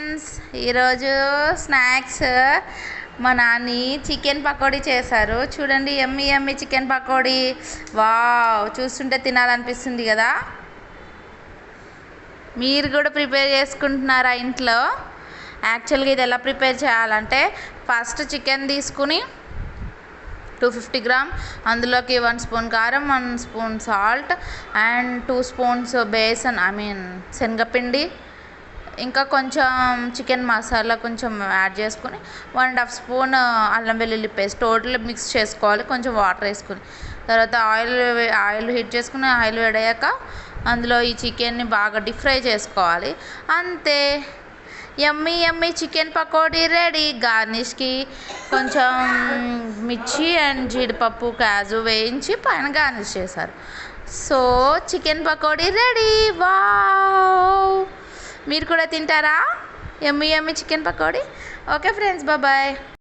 Friends, ఈరోజు snacks మా Nani chicken pakodi చేశారు. చూడండి, ఎమ్మి ఎమ్మి చికెన్ పకోడీ. వావ్, చూస్తుంటే తినాలనిపిస్తుంది కదా. మీరు కూడా ప్రిపేర్ చేసుకుంటున్నారా ఇంట్లో? యాక్చువల్గా ఇది ఎలా ప్రిపేర్ చేయాలంటే, ఫస్ట్ చికెన్ తీసుకుని 250 గ్రామ్, అందులోకి 1 స్పూన్ కారం, 1 స్పూన్ సాల్ట్ అండ్ 2 స్పూన్స్ బేసన్ శనగపిండి, ఇంకా కొంచెం చికెన్ మసాలా కొంచెం యాడ్ చేసుకొని 1.5 స్పూన్ అల్లం వెల్లుల్లి పేస్ట్ టోటల్ మిక్స్ చేసుకోవాలి. కొంచెం వాటర్ వేసుకుని తర్వాత ఆయిల్ హీట్ చేసుకుని ఆయిల్ వేడయ్యాక అందులో ఈ చికెన్ని బాగా డీప్ ఫ్రై చేసుకోవాలి. అంతే, yummy yummy chicken pakodi ready. గార్నిష్కి కొంచెం మిర్చి అండ్ జీడిపప్పు కాజు వేయించి పైన గార్నిష్ చేశారు. So chicken pakodi ready. Wow, మీరు కూడా తింటారా yummy yummy chicken pakodi? Okay friends, bye.